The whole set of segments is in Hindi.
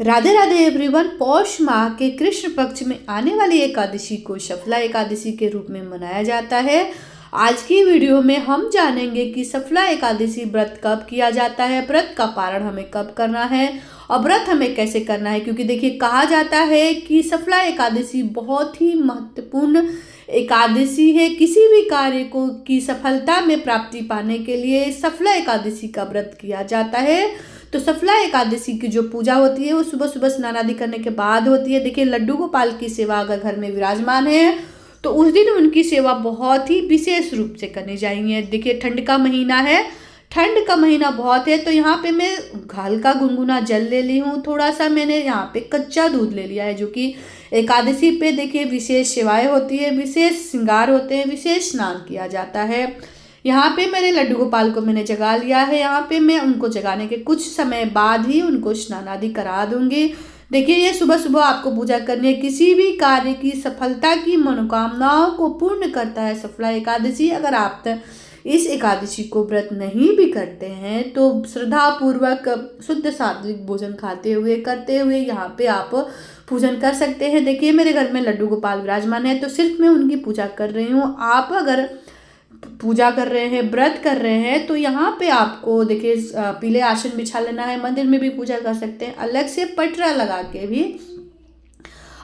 राधे राधे एवरीवन। पौष माह के कृष्ण पक्ष में आने वाली एकादशी को सफला एकादशी के रूप में मनाया जाता है। आज की वीडियो में हम जानेंगे कि सफला एकादशी व्रत कब किया जाता है, व्रत का पारण हमें कब करना है और व्रत हमें कैसे करना है। क्योंकि देखिए, कहा जाता है कि सफला एकादशी बहुत ही महत्वपूर्ण एकादशी है। किसी भी कार्य को की सफलता में प्राप्ति पाने के लिए सफला एकादशी का व्रत किया जाता है। तो सफला एकादशी की जो पूजा होती है वो सुबह सुबह स्नान आदि करने के बाद होती है। देखिए, लड्डू गोपाल की सेवा अगर घर में विराजमान है तो उस दिन उनकी सेवा बहुत ही विशेष रूप से करनी चाहिए। देखिए, ठंड का महीना है, ठंड का महीना बहुत है, तो यहाँ पे मैं हल्का गुनगुना जल ले ली हूँ। थोड़ा सा मैंने यहाँ पे कच्चा दूध ले लिया है, जो कि एकादशी पे देखिए विशेष सेवाएं होती है, विशेष श्रृंगार होते हैं, विशेष स्नान किया जाता है। यहाँ पे मेरे लड्डू गोपाल को मैंने जगा लिया है। यहाँ पे मैं उनको जगाने के कुछ समय बाद ही उनको स्नान आदि करा दूंगी। देखिए, ये सुबह सुबह आपको पूजा करनी है। किसी भी कार्य की सफलता की मनोकामनाओं को पूर्ण करता है सफला एकादशी। अगर आप इस एकादशी को व्रत नहीं भी करते हैं तो श्रद्धा पूर्वक शुद्ध सात्विक भोजन खाते हुए करते हुए यहाँ पे आप पूजन कर सकते हैं। देखिए, मेरे घर में लड्डू गोपाल विराजमान है तो सिर्फ मैं उनकी पूजा कर रही हूँ। आप अगर पूजा कर रहे हैं, व्रत कर रहे हैं, तो यहाँ पे आपको देखिए पीले आसन बिछा लेना है। मंदिर में भी पूजा कर सकते हैं, अलग से पटरा लगा के भी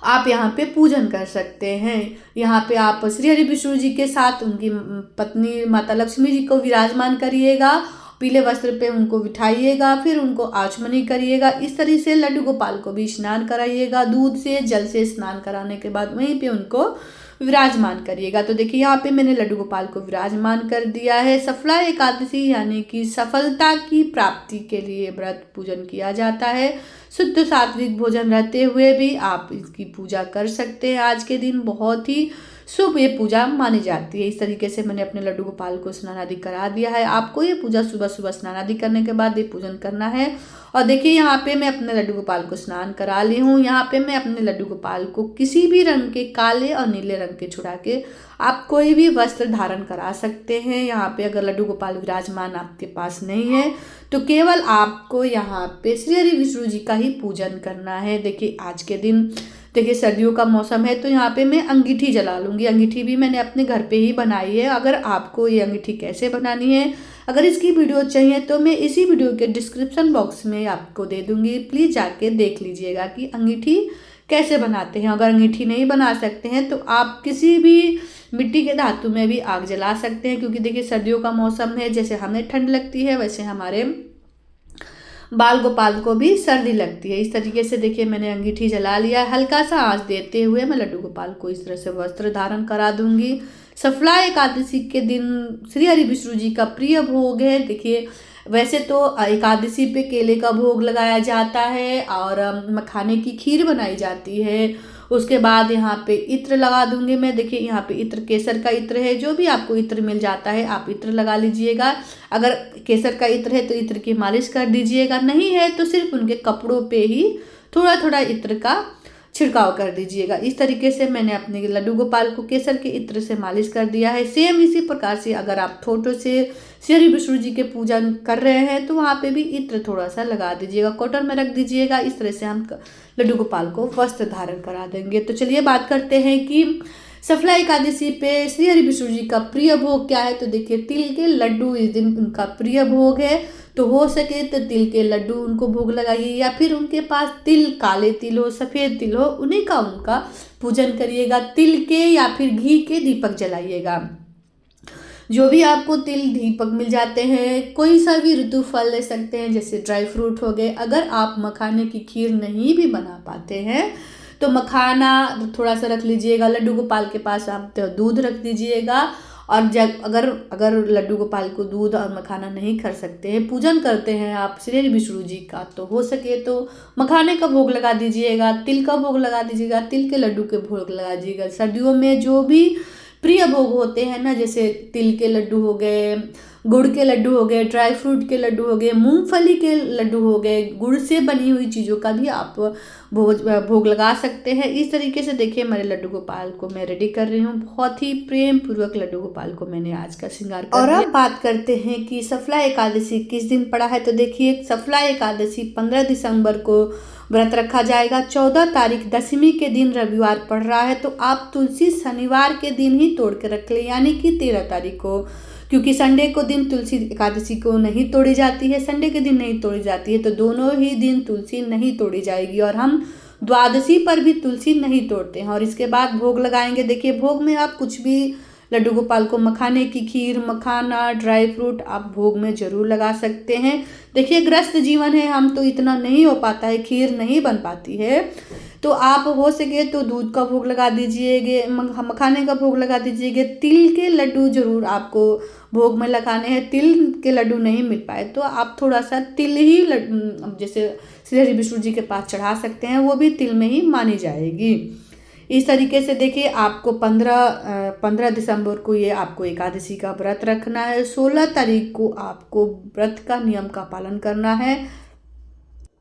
आप यहाँ पे पूजन कर सकते हैं। यहाँ पे आप श्री हरि विष्णु जी के साथ उनकी पत्नी माता लक्ष्मी जी को विराजमान करिएगा, पीले वस्त्र पे उनको बिठाइएगा, फिर उनको आचमनी करिएगा। इस तरह से लड्डू गोपाल को भी स्नान कराइएगा, दूध से जल से स्नान कराने के बाद वहीं पे उनको विराजमान करिएगा। तो देखिए, यहाँ पे मैंने लड्डू गोपाल को विराजमान कर दिया है। सफला एकादशी यानी कि सफलता की प्राप्ति के लिए व्रत पूजन किया जाता है। शुद्ध सात्विक भोजन रहते हुए भी आप इसकी पूजा कर सकते हैं। आज के दिन बहुत ही शुभ ये पूजा मानी जाती है। इस तरीके से मैंने अपने लड्डू गोपाल को स्नान आदि करा दिया है। आपको ये पूजा सुबह सुबह स्नान आदि करने के बाद ये पूजन करना है। और देखिए, यहाँ पे मैं अपने लड्डू गोपाल को स्नान करा ली हूँ। यहाँ पे मैं अपने लड्डू गोपाल को किसी भी रंग के, काले और नीले रंग के छुड़ा के आप कोई भी वस्त्र धारण करा सकते हैं। यहाँ पे अगर लड्डू गोपाल विराजमान आपके पास नहीं है तो केवल आपको यहाँ पे श्री हरि विष्णु जी का ही पूजन करना है। देखिए, आज के दिन देखिए सर्दियों का मौसम है तो यहाँ पे मैं अंगीठी जला लूँगी। अंगीठी भी मैंने अपने घर पे ही बनाई है। अगर आपको ये अंगीठी कैसे बनानी है, अगर इसकी वीडियो चाहिए तो मैं इसी वीडियो के डिस्क्रिप्शन बॉक्स में आपको दे दूँगी। प्लीज़ जाके देख लीजिएगा कि अंगीठी कैसे बनाते हैं। अगर अंगीठी नहीं बना सकते हैं तो आप किसी भी मिट्टी के धातु में भी आग जला सकते हैं। क्योंकि देखिए, सर्दियों का मौसम है, जैसे हमें ठंड लगती है वैसे हमारे बाल गोपाल को भी सर्दी लगती है। इस तरीके से देखिए, मैंने अंगीठी जला लिया है। हल्का सा आंच देते हुए मैं लड्डू गोपाल को इस तरह से वस्त्र धारण करा दूंगी। सफला एकादशी के दिन श्री हरि विष्णु जी का प्रिय भोग है। देखिए, वैसे तो एकादशी पे केले का भोग लगाया जाता है और मखाने की खीर बनाई जाती है। उसके बाद यहाँ पे इत्र लगा दूंगी मैं। देखिए, यहाँ पे इत्र केसर का इत्र है, जो भी आपको इत्र मिल जाता है आप इत्र लगा लीजिएगा। अगर केसर का इत्र है तो इत्र की मालिश कर दीजिएगा, नहीं है तो सिर्फ उनके कपड़ों पे ही थोड़ा थोड़ा इत्र का छिड़काव कर दीजिएगा। इस तरीके से मैंने अपने लड्डू गोपाल को केसर के इत्र से मालिश कर दिया है। सेम इसी प्रकार से अगर आप ठोठों से श्री हरि विष्णु जी के पूजन कर रहे हैं तो वहाँ पे भी इत्र थोड़ा सा लगा दीजिएगा, कॉटन में रख दीजिएगा। इस तरह से हम लड्डू गोपाल को वस्त्र धारण करा देंगे। तो चलिए बात करते हैं कि सफला एकादशी पे श्री हरि विष्णु जी का प्रिय भोग क्या है। तो देखिए, तिल के लड्डू इस दिन उनका प्रिय भोग है। तो हो सके तो तिल के लड्डू उनको भोग लगाइए, या फिर उनके पास तिल, काले तिल हो, सफ़ेद तिल हो, उन्हीं का उनका पूजन करिएगा। तिल के या फिर घी के दीपक जलाइएगा। जो भी आपको तिल दीपक मिल जाते हैं, कोई सा भी ऋतु फल ले सकते हैं, जैसे ड्राई फ्रूट हो गए। अगर आप मखाने की खीर नहीं भी बना पाते हैं तो मखाना थोड़ा सा रख लीजिएगा। लड्डू गोपाल के पास आप दूध रख दीजिएगा। और जब अगर लड्डू गोपाल को दूध और मखाना नहीं कर सकते हैं, पूजन करते हैं आप श्री हरि विष्णु जी का, तो हो सके तो मखाने का भोग लगा दीजिएगा, तिल का भोग लगा दीजिएगा, तिल के लड्डू के भोग लगा दीजिएगा। सर्दियों में जो भी प्रिय भोग होते हैं ना, जैसे तिल के लड्डू हो गए, गुड़ के लड्डू हो गए, ड्राई फ्रूट के लड्डू हो गए, मूंगफली के लड्डू हो गए, गुड़ से बनी हुई चीज़ों का भी आप भोग लगा सकते हैं। इस तरीके से देखिए, मेरे लड्डू गोपाल को मैं रेडी कर रही हूँ। बहुत ही प्रेम पूर्वक लड्डू गोपाल को मैंने आज का श्रृंगार कर दिया। और अब बात करते हैं कि सफला एकादशी किस दिन पड़ा है। तो देखिए, सफला एकादशी 15 दिसंबर को व्रत रखा जाएगा। 14 तारीख दशमी के दिन रविवार पड़ रहा है, तो आप तुलसी शनिवार के दिन ही तोड़ के रख ले, यानी कि 13 तारीख को, क्योंकि संडे को दिन तुलसी एकादशी को नहीं तोड़ी जाती है, संडे के दिन नहीं तोड़ी जाती है, तो दोनों ही दिन तुलसी नहीं तोड़ी जाएगी। और हम द्वादशी पर भी तुलसी नहीं तोड़ते हैं। और इसके बाद भोग लगाएंगे। देखिए, भोग में आप कुछ भी, लड्डू गोपाल को मखाने की खीर, मखाना, ड्राई फ्रूट आप भोग में जरूर लगा सकते हैं। देखिए, ग्रस्त जीवन है, हम तो इतना नहीं हो पाता है, खीर नहीं बन पाती है, तो आप हो सके तो दूध का भोग लगा दीजिएगा, मखाने का भोग लगा दीजिएगा। तिल के लड्डू जरूर आपको भोग में लगाने हैं। तिल के लड्डू नहीं मिल पाए तो आप थोड़ा सा तिल ही जैसे श्री हरि विष्णु जी के पास चढ़ा सकते हैं, वो भी तिल में ही मानी जाएगी। इस तरीके से देखिए, आपको 15 दिसंबर को ये आपको एकादशी का व्रत रखना है। 16 तारीख को आपको व्रत का नियम का पालन करना है।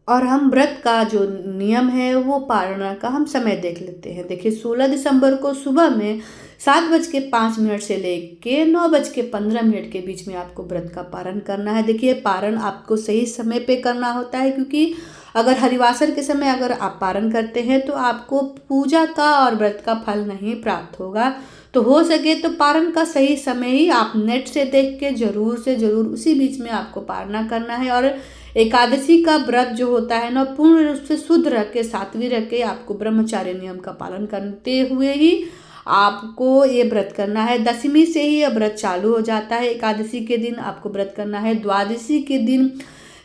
और हम व्रत का जो नियम है वो पालना का हम समय देख लेते हैं। देखिए, 16 दिसंबर को सुबह में 7:05 से लेके 9:15 के बीच में आपको व्रत का पारण करना है। देखिए, पारण आपको सही समय पे करना होता है, क्योंकि अगर हरिवासर के समय अगर आप पारण करते हैं तो आपको पूजा का और व्रत का फल नहीं प्राप्त होगा। तो हो सके तो पारण का सही समय ही आप नेट से देख के जरूर से जरूर उसी बीच में आपको पारना करना है। और एकादशी का व्रत जो होता है ना, पूर्ण रूप से शुद्ध रख के, सात्विक रख के आपको ब्रह्मचार्य नियम का पालन करते हुए ही आपको ये व्रत करना है। दशमी से ही यह व्रत चालू हो जाता है। एकादशी के दिन आपको व्रत करना है। द्वादशी के दिन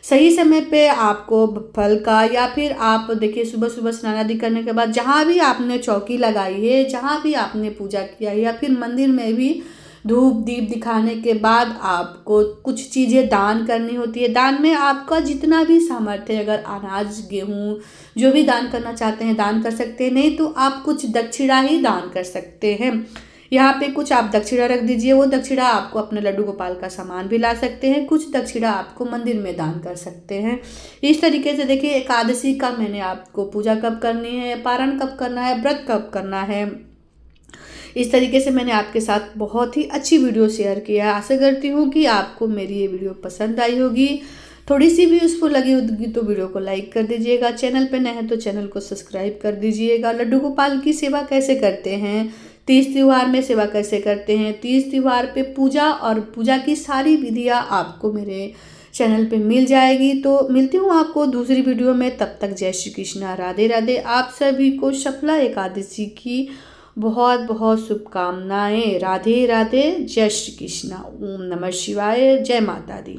सही समय पे आपको फल का, या फिर आप देखिए सुबह सुबह स्नान आदि करने के बाद जहाँ भी आपने चौकी लगाई है, जहाँ भी आपने पूजा किया है, या फिर मंदिर में भी धूप दीप दिखाने के बाद आपको कुछ चीज़ें दान करनी होती है। दान में आपका जितना भी सामर्थ्य है, अगर अनाज, गेहूँ जो भी दान करना चाहते हैं दान कर सकते हैं, नहीं तो आप कुछ दक्षिणा ही दान कर सकते हैं। यहाँ पे कुछ आप दक्षिणा रख दीजिए, वो दक्षिणा आपको अपने लड्डू गोपाल का सामान भी ला सकते हैं, कुछ दक्षिणा आपको मंदिर में दान कर सकते हैं। इस तरीके से देखिए, एकादशी का मैंने आपको पूजा कब करनी है, पारण कब करना है, व्रत कब करना है, इस तरीके से मैंने आपके साथ बहुत ही अच्छी वीडियो शेयर किया है। आशा करती हूँ कि आपको मेरी ये वीडियो पसंद आई होगी, थोड़ी सी भी यूज़फुल लगी होगी तो वीडियो को लाइक कर दीजिएगा। चैनल पे नए हैं तो चैनल को सब्सक्राइब कर दीजिएगा। लड्डू गोपाल की सेवा कैसे करते हैं, तीज त्योहार में सेवा कैसे करते हैं, तीज त्योहार पे पूजा और पूजा की सारी विधियाँ आपको मेरे चैनल पे मिल जाएगी। तो मिलती हूँ आपको दूसरी वीडियो में, तब तक जय श्री कृष्णा, राधे राधे। आप सभी को सफला एकादशी की बहुत बहुत शुभकामनाएं। राधे राधे, जय श्री कृष्णा, ओम नमः शिवाय, जय माता दी।